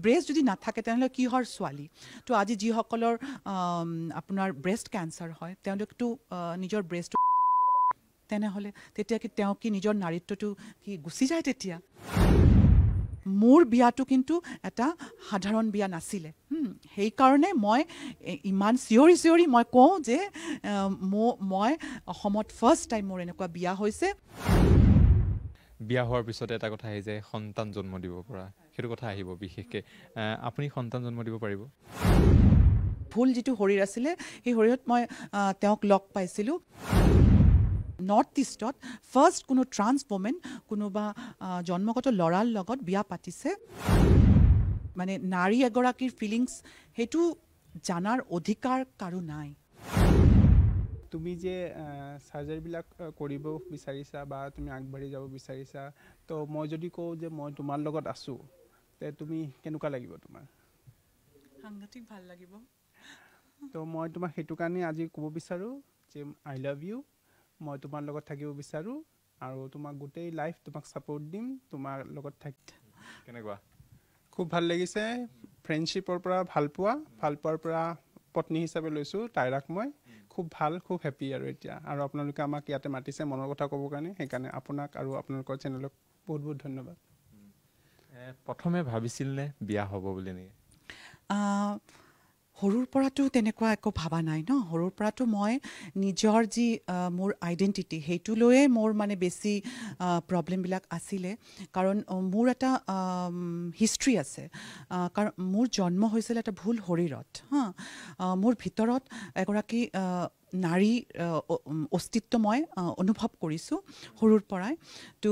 breast যদি নাথাকে তেনেহ'লে কিহৰ ছোৱালী তো আজি যিসকলৰ আপোনাৰ ব্ৰেষ্ট কেঞ্চাৰ হয় তেওঁলোকতো নিজৰ ব্ৰেষ্ট তেনেহ'লে তেতিয়া কি তেওঁ কি নিজৰ নাৰীত্বটো কি গুচি যায় তেতিয়া মোৰ বিয়াটো কিন্তু এটা সাধাৰণ বিয়া নাছিলে সেইকাৰণে মই ইমান চিঞৰি মই কওঁ যে মই অসমত ফাৰ্ষ্ট টাইম মোৰ এনেকুৱা বিয়া হৈছে বিয়া হোৱাৰ পিছতে এটা কথা আহি যায় সন্তান জন্ম দিব পৰা সেইটো কথা আহিব বিশেষকৈ আপুনি সন্তান জন্ম দিব পাৰিব ভুল যিটো শৰীৰ আছিলে সেই শৰীৰত মই তেওঁক লগ পাইছিলোঁ নৰ্থ ইষ্টত ফাৰ্ষ্ট কোনো ট্ৰান্স ওমেন কোনোবা জন্মগত ল'ৰাৰ লগত বিয়া পাতিছে মানে নাৰী এগৰাকীৰ ফিলিংছ সেইটো জানাৰ অধিকাৰ কাৰো নাই তুমি যে সাৰ্জাৰীবিলাক কৰিব বিচাৰিছা বা তুমি আগবাঢ়ি যাব বিচাৰিছা তো মই যদি কওঁ যে মই তোমাৰ লগত আছোঁ তে তুমি কেনেকুৱা লাগিব তোমাৰ সাংঘাতিক ভাল লাগিব তো মই তোমাক সেইটো কাৰণে আজি ক'ব বিচাৰোঁ যে আই লাভ ইউ মই তোমাৰ লগত থাকিব বিচাৰোঁ আৰু তোমাক গোটেই লাইফ তোমাক ছাপোৰ্ট দিম তোমাৰ লগত কেনেকুৱা খুব ভাল লাগিছে ফ্ৰেণ্ডশ্বিপৰ পৰা ভাল পোৱাৰ পৰা পত্নী হিচাপে লৈছোঁ তাইৰাক মই খুব ভাল খুব হেপী আৰু এতিয়া আৰু আপোনালোকে আমাক ইয়াতে মাতিছে মনৰ কথা ক'বৰ কাৰণে সেইকাৰণে আপোনাক আৰু আপোনালোকৰ চেনেলক বহুত বহুত ধন্যবাদ প্ৰথমে ভাবিছিল নে বিয়া হ'ব বুলি নেকি সৰুৰ পৰাতো তেনেকুৱা একো ভাবা নাই ন সৰুৰ পৰাতো মই নিজৰ যি মোৰ আইডেণ্টিটি সেইটো লৈয়ে মোৰ মানে বেছি প্ৰব্লেমবিলাক আছিলে কাৰণ মোৰ এটা হিষ্ট্ৰী আছে কাৰণ মোৰ জন্ম হৈছিল এটা ভুল শৰীৰত মোৰ ভিতৰত এগৰাকী নাৰী অস্তিত্ব মই অনুভৱ কৰিছোঁ সৰুৰ পৰাই তো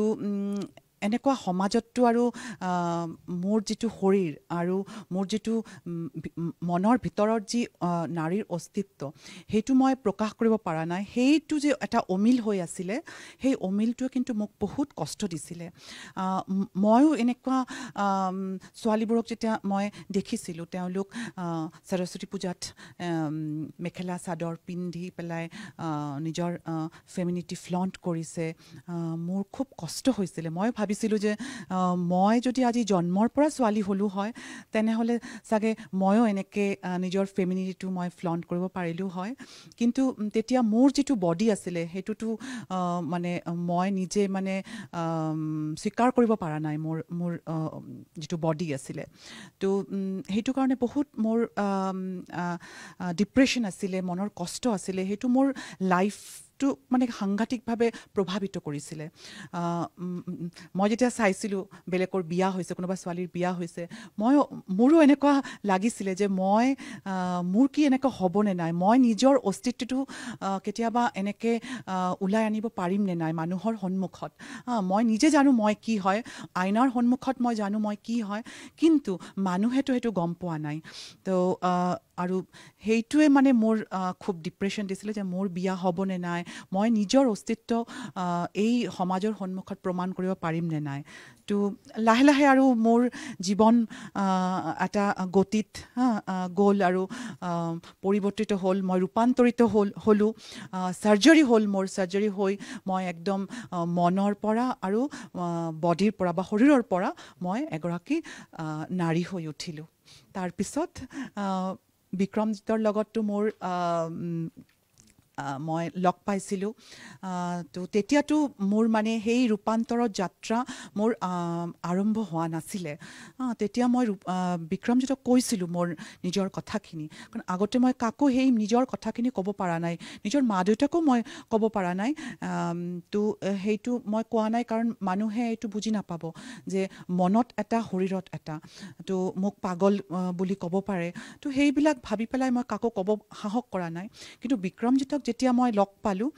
এনেকুৱা সমাজতটো আৰু মোৰ যিটো শৰীৰ আৰু মোৰ যিটো মনৰ ভিতৰত যি নাৰীৰ অস্তিত্ব সেইটো মই প্ৰকাশ কৰিব পৰা নাই সেইটো যে এটা অমিল হৈ আছিলে সেই অমিলটোৱে কিন্তু মোক বহুত কষ্ট দিছিলে ময়ো এনেকুৱা ছোৱালীবোৰক যেতিয়া মই দেখিছিলোঁ তেওঁলোক সৰস্বতী পূজাত মেখেলা চাদৰ পিন্ধি পেলাই নিজৰ ফেমিনিটি ফ্লণ্ট কৰিছে মোৰ খুব কষ্ট হৈছিলে মই ভাবিছিলোঁ যে মই যদি আজি জন্মৰ পৰা ছোৱালী হ'লোঁ হয় তেনেহ'লে চাগে ময়ো এনেকৈ নিজৰ ফেমিনিটিটো মই ফ্লণ্ট কৰিব পাৰিলোঁ হয় কিন্তু তেতিয়া মোৰ যিটো বডি আছিলে সেইটোতো মানে মই নিজে মানে স্বীকাৰ কৰিব পৰা নাই মোৰ যিটো বডি আছিলে তো সেইটো কাৰণে বহুত মোৰ ডিপ্ৰেশ্যন আছিলে মনৰ কষ্ট আছিলে সেইটো মোৰ লাইফটো মানে সাংঘাতিকভাৱে প্ৰভাৱিত কৰিছিলে মই যেতিয়া চাইছিলোঁ বেলেগৰ বিয়া হৈছে কোনোবা ছোৱালীৰ বিয়া হৈছে মোৰো এনেকুৱা লাগিছিলে যে মোৰ কি এনেকুৱা হ'বনে নাই মই নিজৰ অস্তিত্বটো কেতিয়াবা এনেকৈ ওলাই আনিব পাৰিম নে নাই মানুহৰ সন্মুখত মই নিজে জানো মই কি হয় আইনাৰ সন্মুখত মই জানো মই কি হয় কিন্তু মানুহেতো সেইটো গম পোৱা নাই তো আৰু সেইটোৱে মানে মোৰ খুব ডিপ্ৰেশ্যন দিছিলে যে মোৰ বিয়া হ'বনে নাই মই নিজৰ অস্তিত্ব এই সমাজৰ সন্মুখত প্ৰমাণ কৰিব পাৰিম নে নাই তো লাহে লাহে আৰু মোৰ জীৱন এটা গতিত গ'ল আৰু পৰিৱৰ্তিত হ'ল মই ৰূপান্তৰিত হ'লোঁ চাৰ্জাৰী হ'ল মোৰ চাৰ্জাৰী হৈ মই একদম মনৰ পৰা আৰু বডিৰ পৰা বা শৰীৰৰ পৰা মই এগৰাকী নাৰী হৈ উঠিলোঁ তাৰপিছত বিক্ৰমজিতৰ লগততো মোৰ মই লগ পাইছিলোঁ তো তেতিয়াতো মোৰ মানে সেই ৰূপান্তৰৰ যাত্ৰা মোৰ আৰম্ভ হোৱা নাছিলে তেতিয়া মই বিক্ৰমজিতক কৈছিলোঁ মোৰ নিজৰ কথাখিনি কাৰণ আগতে মই কাকো সেই নিজৰ কথাখিনি ক'ব পৰা নাই নিজৰ মা দেউতাকো মই ক'ব পৰা নাই তো সেইটো মই কোৱা নাই কাৰণ মানুহে এইটো বুজি নাপাব যে মনত এটা শৰীৰত এটা তো মোক পাগল বুলি ক'ব পাৰে তো সেইবিলাক ভাবি পেলাই মই কাকো ক'ব সাহস কৰা নাই কিন্তু বিক্ৰমজিতক যেতিয়া মই লগ পালোঁ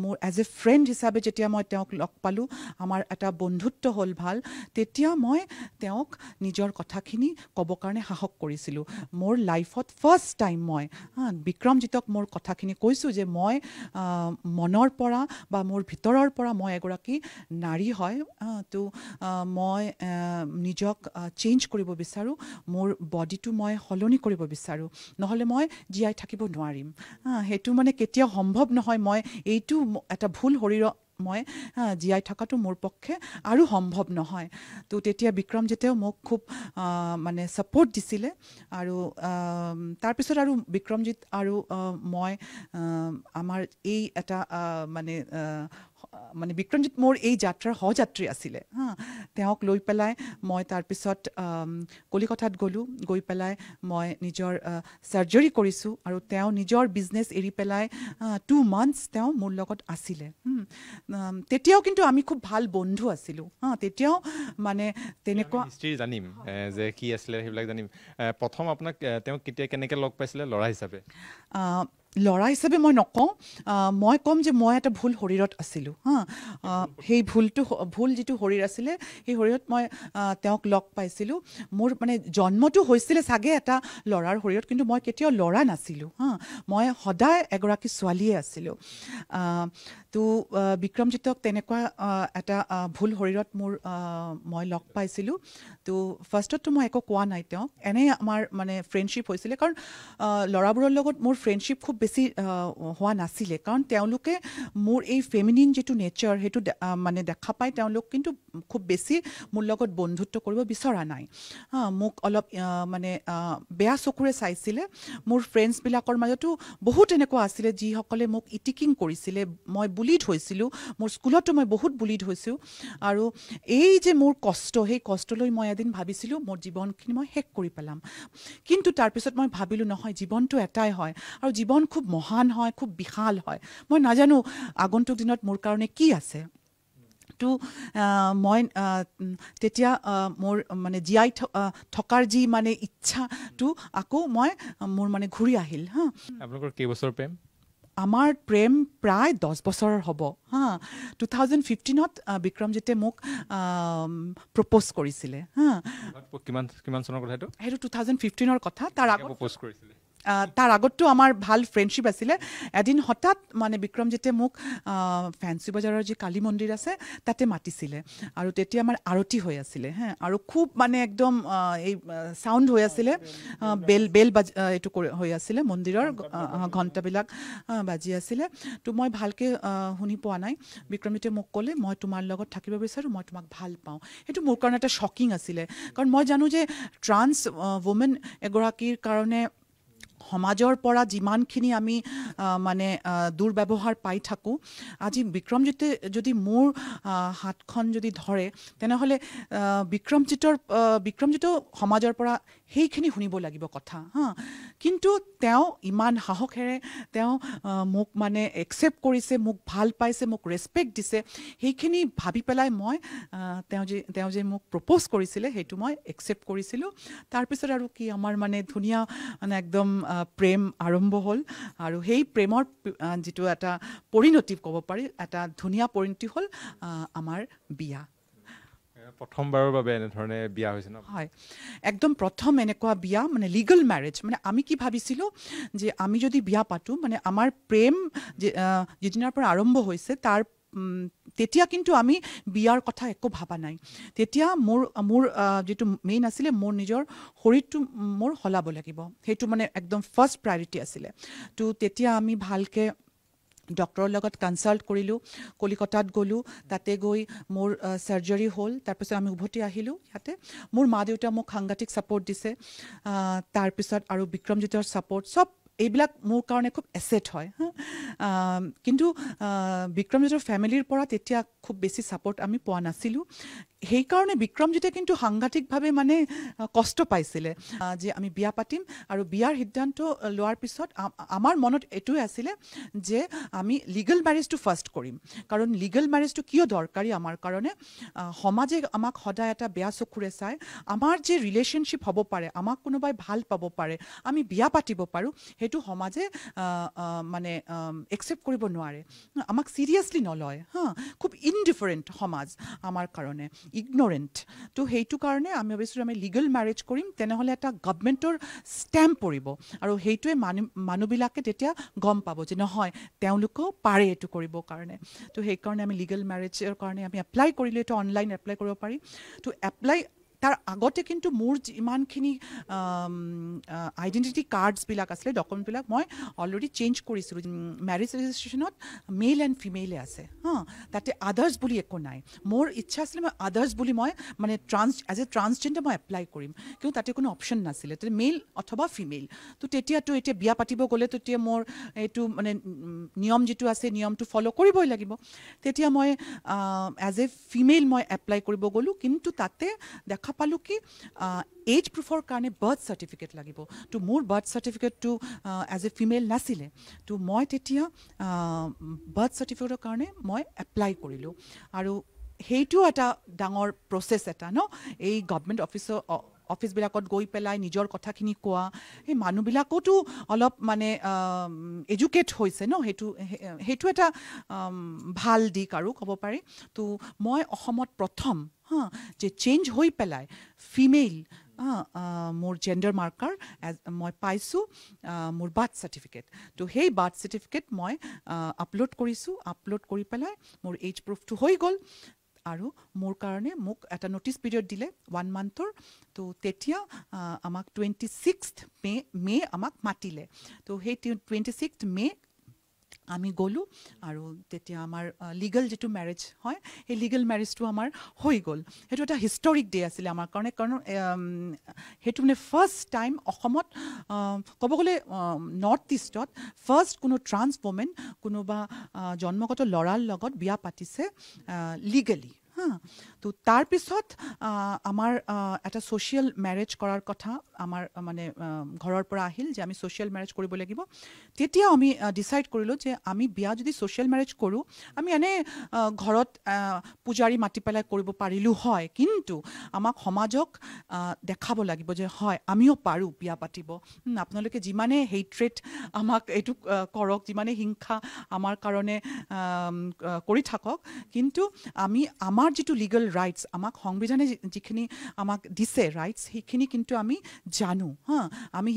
মোৰ এজ এ ফ্ৰেণ্ড হিচাপে যেতিয়া মই তেওঁক লগ পালোঁ আমাৰ এটা বন্ধুত্ব হ'ল ভাল তেতিয়া মই তেওঁক নিজৰ কথাখিনি ক'ব কাৰণে সাহস কৰিছিলোঁ মোৰ লাইফত ফাৰ্ষ্ট টাইম মই বিক্ৰমজিতক মোৰ কথাখিনি কৈছোঁ যে মই মনৰ পৰা বা মোৰ ভিতৰৰ পৰা মই এগৰাকী নাৰী হয় তো মই নিজক চেঞ্জ কৰিব বিচাৰোঁ মোৰ বডিটো মই সলনি কৰিব বিচাৰোঁ নহ'লে মই জীয়াই থাকিব নোৱাৰিম সেইটো মানে কেতিয়াও সম্ভৱ নহয় মই এইটো এটা ভুল শৰীৰত মই জীয়াই থকাটো মোৰ পক্ষে আৰু সম্ভৱ নহয় তো তেতিয়া বিক্ৰমজিতেও মোক খুব মানে ছাপোৰ্ট দিছিলে আৰু তাৰপিছত আৰু বিক্ৰমজিত আৰু মই আমাৰ এই এটা মানে বিক্ৰমজিত মোৰ এই যাত্ৰাৰ সহযাত্ৰী আছিলে তেওঁক লৈ পেলাই মই তাৰপিছত কলিকতাত গ'লোঁ গৈ পেলাই মই নিজৰ চাৰ্জাৰী কৰিছোঁ আৰু তেওঁ নিজৰ বিজনেছ এৰি পেলাই 2 months তেওঁ মোৰ লগত আছিলে তেতিয়াও কিন্তু আমি খুব ভাল বন্ধু আছিলোঁ তেতিয়াও মানে তেনেকুৱা হিষ্ট্ৰী জানিম যে কি আছিলে সেইবিলাক জানিম প্ৰথম আপোনাক তেওঁ কেনেকৈ লগ পাইছিলে ল'ৰা হিচাপে ল'ৰা হিচাপে মই নকওঁ মই ক'ম যে মই এটা ভুল শৰীৰত আছিলোঁ সেই ভুল যিটো শৰীৰ আছিলে সেই শৰীৰত মই তেওঁক লগ পাইছিলোঁ মোৰ মানে জন্মটো হৈছিলে চাগে এটা ল'ৰাৰ শৰীৰত কিন্তু মই কেতিয়াও ল'ৰা নাছিলোঁ মই সদায় এগৰাকী ছোৱালীয়ে আছিলোঁ তো বিক্ৰমজিতক তেনেকুৱা এটা ভুল শৰীৰত মই লগ পাইছিলোঁ তো ফাৰ্ষ্টততো মই একো কোৱা নাই তেওঁক এনেই আমাৰ মানে ফ্ৰেণ্ডশ্বিপ হৈছিলে কাৰণ ল'ৰাবোৰৰ লগত মোৰ ফ্ৰেণ্ডশ্বিপ খুব বেছি হোৱা নাছিলে কাৰণ তেওঁলোকে মোৰ এই ফেমিনিন যিটো নেচাৰ সেইটো মানে দেখা পাই তেওঁলোক কিন্তু খুব বেছি মোৰ লগত বন্ধুত্ব কৰিব বিচৰা নাই মোক অলপ মানে বেয়া চকুৰে চাইছিলে মোৰ ফ্ৰেণ্ডছবিলাকৰ মাজতো বহুত এনেকুৱা আছিলে যিসকলে মোক ইটিকিং কৰিছিলে মই বুলিড হৈছিলোঁ মোৰ স্কুলতো মই বহুত বুলিড হৈছোঁ আৰু এই যে মোৰ কষ্ট সেই কষ্টলৈ মই এদিন ভাবিছিলোঁ মোৰ জীৱনখিনি মই শেষ কৰি পেলাম কিন্তু তাৰপিছত মই ভাবিলোঁ নহয় জীৱনটো এটাই হয় আৰু জীৱন খুব মহান হয় খুব বিশাল হয় মই নাজানো আগন্তুক দিনত মোৰ কাৰণে কি আছে তো মই তেতিয়া মোৰ মানে জীয়াই থকাৰ যি মানে ইচ্ছাটো আকৌ মোৰ মানে ঘূৰি আহিল আপোনালোকৰ কেইবছৰ প্ৰেম আমাৰ প্ৰেম প্ৰায় 10 বছৰৰ হ'ব 2015ত বিক্ৰমজিতে মোক প্ৰপ'জ কৰিছিলে কিমান চনৰ কথা সেইটো 2015ৰ কথা তাৰ প্ৰপ'জ কৰিছিলে তাৰ আগততো আমাৰ ভাল ফ্ৰেণ্ডশ্বিপ আছিলে এদিন হঠাৎ মানে বিক্ৰমজিতে মোক ফেঞ্চি বজাৰৰ যি কালী মন্দিৰ আছে তাতে মাতিছিলে আৰু তেতিয়া আমাৰ আৰতি হৈ আছিলে আৰু খুব মানে একদম এই চাউণ্ড হৈ আছিলে বেল এইটো হৈ আছিলে মন্দিৰৰ ঘণ্টাবিলাক বাজি আছিলে তো মই ভালকৈ শুনি পোৱা নাই বিক্ৰমজিতে মোক ক'লে মই তোমাৰ লগত থাকিব বিচাৰোঁ মই তোমাক ভাল পাওঁ সেইটো মোৰ কাৰণে এটা শ্বকিং আছিলে কাৰণ মই জানো যে ট্ৰান্স ৱুমেন এগৰাকীৰ কাৰণে সমাজৰ পৰা যিমানখিনি আমি মানে দুৰ্ব্যৱহাৰ পাই থাকোঁ আজি বিক্ৰমজিতে যদি মোৰ হাতখন যদি ধৰে তেনেহ'লে বিক্ৰমজিতেও সমাজৰ পৰা সেইখিনি শুনিব লাগিব কথা কিন্তু তেওঁ ইমান সাহসেৰে তেওঁ মোক মানে একচেপ্ট কৰিছে মোক ভাল পাইছে মোক ৰেচপেক্ট দিছে সেইখিনি ভাবি পেলাই মই তেওঁ যে মোক প্ৰপ'জ কৰিছিলে সেইটো মই একচেপ্ট কৰিছিলোঁ তাৰপিছত আৰু কি আমাৰ মানে ধুনীয়া মানে একদম প্ৰেম আৰম্ভ হ'ল আৰু সেই প্ৰেমৰ যিটো এটা পৰিণতি ক'ব পাৰি এটা ধুনীয়া পৰিণতি হ'ল আমাৰ বিয়া প্ৰথমবাৰৰ বাবে এনেধৰণে বিয়া হৈছে ন হয় একদম প্ৰথম এনেকুৱা বিয়া মানে লিগেল মেৰেজ মানে আমি কি ভাবিছিলোঁ যে আমি যদি বিয়া পাতোঁ মানে আমাৰ প্ৰেম যিদিনাৰ পৰা আৰম্ভ হৈছে তাৰ তেতিয়া কিন্তু আমি বিয়াৰ কথা একো ভাবা নাই তেতিয়া মোৰ যিটো মেইন আছিলে মোৰ নিজৰ শৰীৰটো মোৰ সলাব লাগিব সেইটো মানে একদম ফাৰ্ষ্ট প্ৰায়ৰিটি আছিলে তো তেতিয়া আমি ভালকৈ ডক্টৰৰ লগত কনচাল্ট কৰিলোঁ কলিকতাত গ'লোঁ তাতে গৈ মোৰ চাৰ্জাৰী হ'ল তাৰপিছত আমি উভতি আহিলোঁ ইয়াতে মোৰ মা দেউতা মোক সাংঘাতিক ছাপোৰ্ট দিছে তাৰপিছত আৰু বিক্ৰমজিতৰ ছাপোৰ্ট চব এইবিলাক মোৰ কাৰণে খুব এছেট হয় কিন্তু বিক্ৰমজিতৰ ফেমিলিৰ পৰা তেতিয়া খুব বেছি ছাপোৰ্ট আমি পোৱা নাছিলোঁ সেইকাৰণে বিক্ৰমজিতে কিন্তু সাংঘাতিকভাৱে মানে কষ্ট পাইছিলে যে আমি বিয়া পাতিম আৰু বিয়াৰ সিদ্ধান্ত লোৱাৰ পিছত আমাৰ মনত এইটোৱে আছিলে যে আমি লিগেল মেৰেজটো ফাৰ্ষ্ট কৰিম কাৰণ লিগেল মেৰেজটো কিয় দৰকাৰী আমাৰ কাৰণে সমাজে আমাক সদায় এটা বেয়া চকুৰে চায় আমাৰ যে ৰিলেশ্যনশ্বিপ হ'ব পাৰে আমাক কোনোবাই ভাল পাব পাৰে আমি বিয়া পাতিব পাৰোঁ সেইটো সমাজে মানে একচেপ্ট কৰিব নোৱাৰে আমাক চিৰিয়াছলি নলয় খুব ইনডিফাৰেণ্ট সমাজ আমাৰ কাৰণে ইগনৰেণ্ট তো সেইটো কাৰণে আমি ভাবিছোঁ আমি লিগেল মেৰেজ কৰিম তেনেহ'লে এটা গভৰ্ণমেণ্টৰ ষ্টেম্প পৰিব আৰু সেইটোৱে মানুহবিলাকে তেতিয়া গম পাব যে নহয় তেওঁলোকেও পাৰে এইটো কৰিবৰ কাৰণে তো সেইকাৰণে আমি লিগেল মেৰেজৰ কাৰণে আমি এপ্লাই কৰিলোঁ এইটো অনলাইন এপ্লাই কৰিব পাৰি তো এপ্লাই তাৰ আগতে কিন্তু মোৰ যিমানখিনি আইডেণ্টিটি কাৰ্ডছবিলাক আছিলে ডকুমেণ্টবিলাক মই অলৰেডি চেঞ্জ কৰিছিলোঁ মেৰিজ ৰেজিষ্ট্ৰেশ্যনত মেল এণ্ড ফিমেইলে আছে তাতে আদাৰ্ছ বুলি একো নাই মোৰ ইচ্ছা আছিলে মই আদাৰ্ছ বুলি মই মানে এজ এ ট্ৰান্সজেণ্ডাৰ মই এপ্লাই কৰিম কিন্তু তাতে কোনো অপশ্যন নাছিলে তাতে মেল অথবা ফিমেইল তো তেতিয়াতো এতিয়া বিয়া পাতিব গ'লে তেতিয়া মোৰ এইটো মানে নিয়ম যিটো আছে নিয়মটো ফ'ল' কৰিবই লাগিব তেতিয়া মই এজ এ ফিমেইল মই এপ্লাই কৰিব গ'লোঁ কিন্তু তাতে দেখা পালোঁ কি এজ প্ৰুফৰ কাৰণে বাৰ্থ চাৰ্টিফিকেট লাগিব তো মোৰ বাৰ্থ চাৰ্টিফিকেটটো এজ এ ফিমেইল নাছিলে তো মই তেতিয়া বাৰ্থ চাৰ্টিফিকেটৰ কাৰণে মই এপ্লাই কৰিলোঁ আৰু সেইটো এটা ডাঙৰ প্ৰচেছ এটা এই গভৰ্ণমেণ্ট অফিচবিলাকত গৈ পেলাই নিজৰ কথাখিনি কোৱা সেই মানুহবিলাকোতো অলপ মানে এডুকেট হৈছে সেইটো এটা ভাল দিশ আৰু ক'ব পাৰি তো মই অসমত প্ৰথম যে চেঞ্জ হৈ পেলাই ফিমেইল মোৰ জেণ্ডাৰ মাৰ্কাৰ মই পাইছোঁ মোৰ বাৰ্থ চাৰ্টিফিকেট তো সেই বাৰ্থ চাৰ্টিফিকেট মই আপলোড কৰিছোঁ আপলোড কৰি পেলাই মোৰ এজ প্ৰুফটো হৈ গ'ল আৰু মোৰ কাৰণে মোক এটা ন'টিছ পিৰিয়ড দিলে 1 মান্থৰ তো তেতিয়া আমাক 26th মে আমাক মাতিলে তো সেই 26th মে আমি গ'লোঁ আৰু তেতিয়া আমাৰ লিগেল যিটো মেৰেজ হয় সেই লিগেল মেৰেজটো আমাৰ হৈ গ'ল সেইটো এটা হিষ্টৰিক ডে আছিলে আমাৰ কাৰণে কাৰণ সেইটো মানে ফাৰ্ষ্ট টাইম অসমত ক'ব গ'লে নৰ্থ ইষ্টত ফাৰ্ষ্ট কোনো ট্ৰান্স ওমেন কোনোবা জন্মগত ল'ৰাৰ লগত বিয়া পাতিছে লিগেলি তো তাৰপিছত আমাৰ এটা ছ'চিয়েল মেৰেজ কৰাৰ কথা আমাৰ মানে ঘৰৰ পৰা আহিল যে আমি ছ'চিয়েল মেৰেজ কৰিব লাগিব তেতিয়া আমি ডিচাইড কৰিলোঁ যে আমি বিয়া যদি ছ'চিয়েল মেৰেজ কৰোঁ আমি এনেই ঘৰত পূজাৰী মাতি পেলাই কৰিব পাৰিলোঁ হয় কিন্তু আমাক সমাজক দেখাব লাগিব যে হয় আমিও পাৰোঁ বিয়া পাতিব আপোনালোকে যিমানে হেইট্ৰেট আমাক এইটো কৰক যিমানে হিংসা আমাৰ কাৰণে কৰি থাকক কিন্তু আমাৰ যিটো লিগেল ৰাইটছ আমাক সংবিধানে যিখিনি আমাক দিছে ৰাইটছ সেইখিনি কিন্তু আমি জানো আমি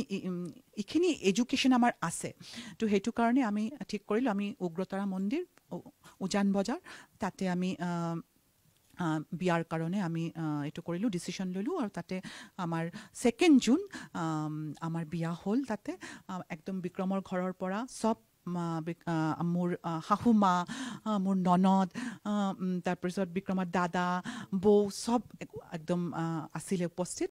এইখিনি এডুকেশ্যন আমাৰ আছে তো সেইটো কাৰণে আমি ঠিক কৰিলোঁ আমি উগ্ৰতাৰা মন্দিৰ উজান বজাৰ তাতে আমি বিয়াৰ কাৰণে আমি এইটো কৰিলোঁ ডিচিশ্যন ল'লোঁ আৰু তাতে আমাৰ 2 জুন আমাৰ বিয়া হ'ল তাতে একদম বিক্ৰমৰ ঘৰৰ পৰা চব মোৰ শাহু মা মোৰ ননদ তাৰপিছত বিক্ৰমৰ দাদা বৌ চব একদম আছিলে উপস্থিত